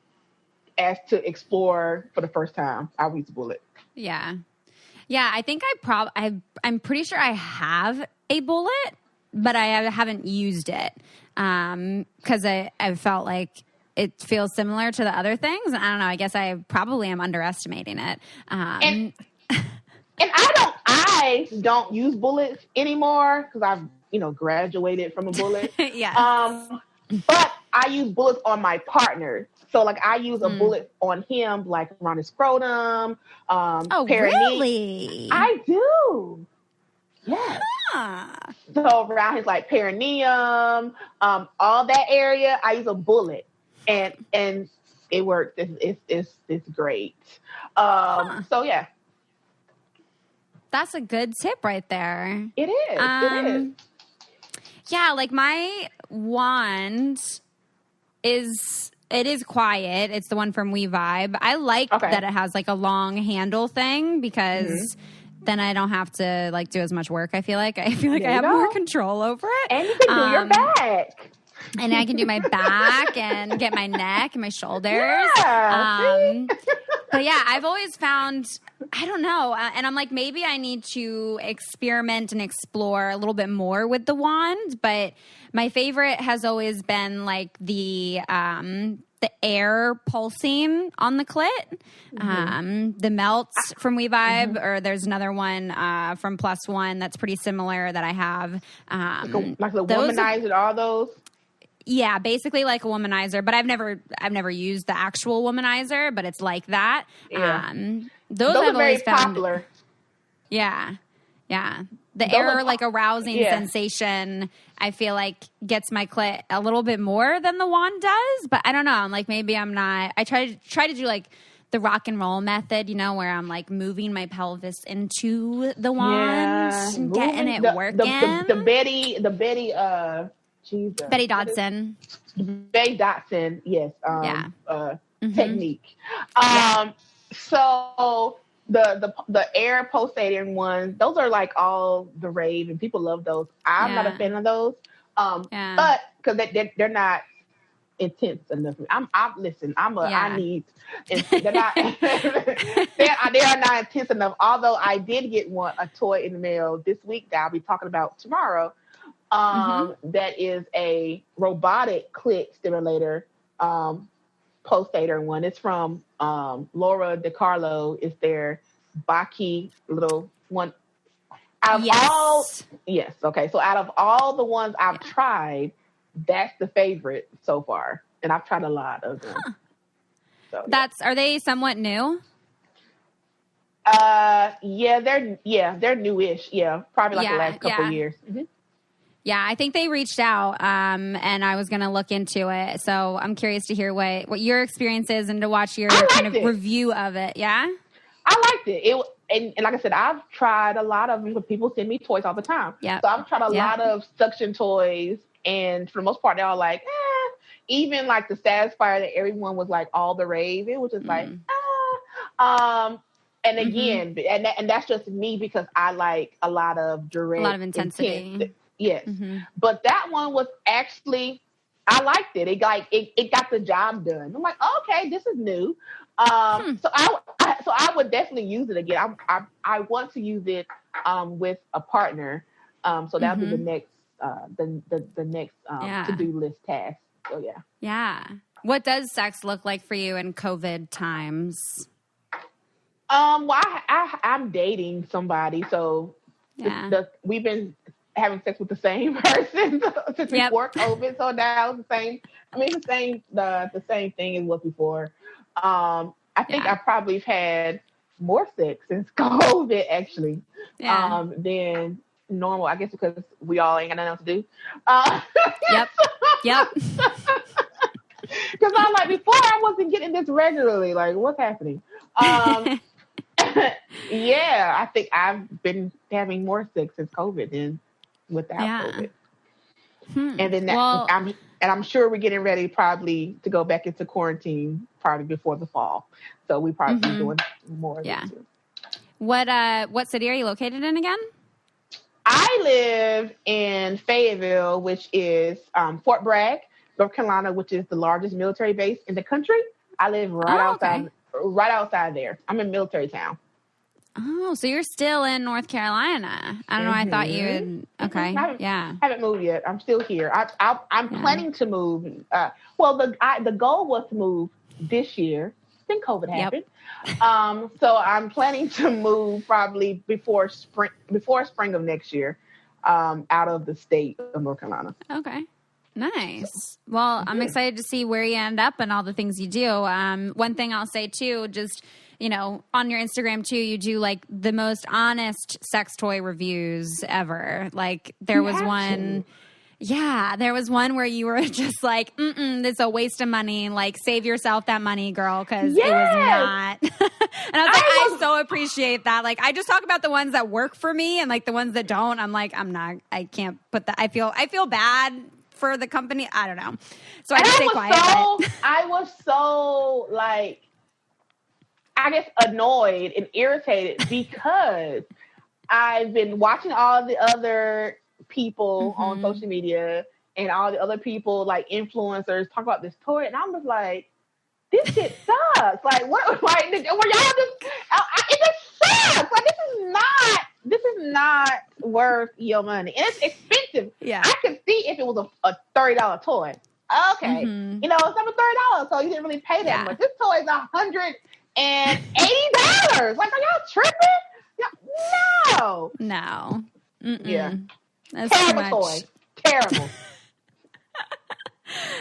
to explore for the first time. I would use a bullet. Yeah. I think I'm pretty sure I have a bullet, but I haven't used it because I felt like it feels similar to the other things. And I don't know. I guess I probably am underestimating it. And I don't use bullets anymore because I've graduated from a bullet. Yeah. But I use bullets on my partner. So like I use a bullet on him, like around his scrotum, really? I do. Yes. Huh. So around his like perineum, all that area, I use a bullet, and it works. It's great. So yeah, that's a good tip right there. it is. It is. Yeah, like my wand is quiet. It's the one from We Vibe. I like that it has like a long handle thing because then I don't have to like do as much work. I feel like I have more control over it. And you can do your back. And I can do my back and get my neck and my shoulders. Yeah, but yeah, I've always found, I don't know. And I'm like, maybe I need to experiment and explore a little bit more with the wand. But my favorite has always been like the air pulsing on the clit, the melts from We Vibe, or there's another one from Plus One that's pretty similar that I have. Like the womanizer, all those. Yeah, basically like a womanizer, but I've never used the actual womanizer, but it's like that. Yeah. Those are I've very always found popular. Yeah. Yeah. The air like arousing sensation, I feel like gets my clit a little bit more than the wand does, but I don't know. I'm like, maybe I'm not. I try to do like the rock and roll method, you know, where I'm like moving my pelvis into the wand and getting it working. The Betty Dodson. Betty Dodson, yes. Technique. So the air pulsating ones, those are like all the rave, and people love those. I'm not a fan of those, but because they're not intense enough. I need. They're not. they are not intense enough. Although I did get a toy in the mail this week that I'll be talking about tomorrow. That is a robotic clit stimulator, pulsator one. It's from Laura DiCarlo. It's their Baki little one. So out of all the ones I've tried, that's the favorite so far, and I've tried a lot of them. So, are they somewhat new? They're newish. Yeah, probably like the last couple of years. Yeah, I think they reached out, and I was going to look into it. So I'm curious to hear what your experience is and to watch your kind of review of it. Yeah? I liked it. And like I said, I've tried a lot of them. People send me toys all the time. Yeah. So I've tried a lot of suction toys, and for the most part, they're all like, even like the Satisfier that everyone was like all the rave. It was just like, and again, and that's just me because I like a lot of direct, a lot of intensity. Yes. But that one was actually, I liked it. It got the job done. I'm like, okay, this is new. So I would definitely use it again. I want to use it with a partner. So that'll be the next the next to-do list task. So yeah. Yeah. What does sex look like for you in COVID times? Well, I'm dating somebody, so we've been having sex with the same person since before COVID. So now it's the same. I mean, the same thing as what before. I think I probably have had more sex since COVID actually than normal. I guess because we all ain't got nothing else to do. Yep. Because I'm like, before I wasn't getting this regularly. Like, what's happening? Yeah, I think I've been having more sex since COVID than without COVID. And then I'm sure we're getting ready probably to go back into quarantine probably before the fall. So we probably be doing more of this too. What city are you located in again? I live in Fayetteville, which is Fort Bragg, North Carolina, which is the largest military base in the country. I live right outside there. I'm in military town. Oh, so you're still in North Carolina. I don't know. I thought you would. Okay. Haven't moved yet. I'm still here. I'm planning to move. The goal was to move this year. Then COVID happened. So I'm planning to move probably before spring of next year, out of the state of North Carolina. Okay. Nice. Well, I'm excited to see where you end up and all the things you do. One thing I'll say too, just, you know, on your Instagram too, you do like the most honest sex toy reviews ever. Like there was one. Yeah, there was one where you were just like, this is a waste of money. Like, save yourself that money, girl, because it was not. And I was like, I so appreciate that. Like, I just talk about the ones that work for me, and like the ones that don't, I'm like, I can't put that. I feel bad for the company. I don't know. So I just stay quiet. I was so like, I guess annoyed and irritated because I've been watching all the other people on social media and all the other people like influencers talk about this toy, and I'm just like, this shit sucks. Like, what? Like, were y'all just? It just sucks. Like, this is not worth your money, and it's expensive. Yeah, I could see if it was a $30 toy. Okay, you know, it's never $30, so you didn't really pay that much. This toy is $180. Like, are y'all tripping? No. Yeah. That's terrible toy. Terrible.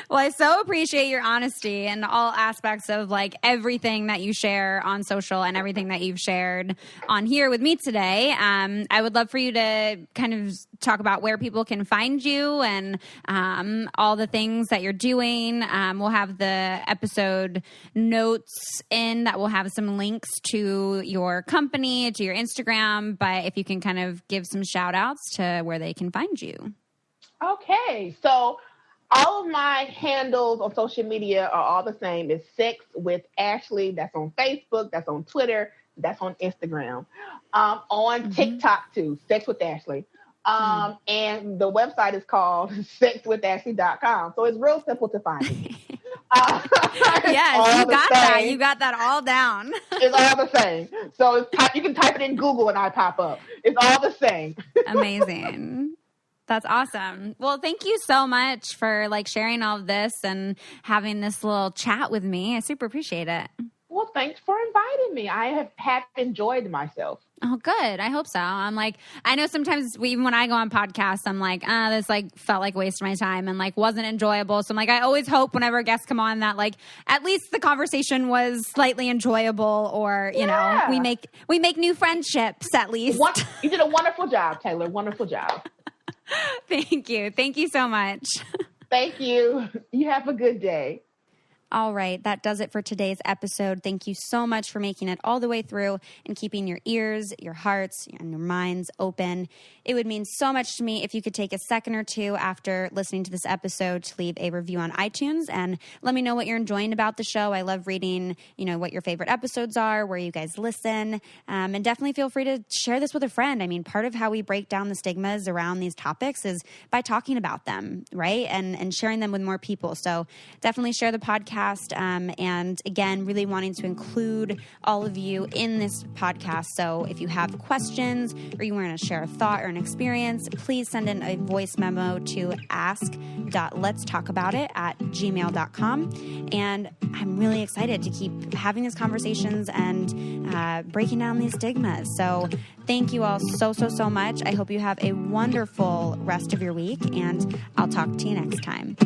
Well, I so appreciate your honesty and all aspects of like everything that you share on social and everything that you've shared on here with me today. I would love for you to kind of talk about where people can find you and all the things that you're doing. We'll have the episode notes in that will have some links to your company, to your Instagram, but if you can kind of give some shout outs to where they can find you. Okay, so all of my handles on social media are all the same. It's Sex with Ashley. That's on Facebook. That's on Twitter. That's on Instagram. On TikTok too. Sex with Ashley. And the website is called sexwithashley.com. So it's real simple to find me. Yes, you got that. You got that all down. It's all the same. So you can type it in Google and I pop up. It's all the same. Amazing. That's awesome. Well, thank you so much for like sharing all of this and having this little chat with me. I super appreciate it. Well, thanks for inviting me. I have enjoyed myself. Oh, good. I hope so. I'm like, I know sometimes even when I go on podcasts, I'm like, this like felt like a waste of my time and like wasn't enjoyable. So I'm like, I always hope whenever guests come on that like at least the conversation was slightly enjoyable or, you know, we make new friendships at least. You did a wonderful job, Taylor. Wonderful job. Thank you. Thank you so much. Thank you. You have a good day. All right, that does it for today's episode. Thank you so much for making it all the way through and keeping your ears, your hearts, and your minds open. It would mean so much to me if you could take a second or two after listening to this episode to leave a review on iTunes and let me know what you're enjoying about the show. I love reading, you know, what your favorite episodes are, where you guys listen, and definitely feel free to share this with a friend. I mean, part of how we break down the stigmas around these topics is by talking about them, right? And sharing them with more people. So definitely share the podcast. And again, really wanting to include all of you in this podcast. So if you have questions or you want to share a thought or an experience, please send in a voice memo to ask.letstalkaboutit@gmail.com. And I'm really excited to keep having these conversations and breaking down these stigmas. So thank you all so much. I hope you have a wonderful rest of your week, and I'll talk to you next time.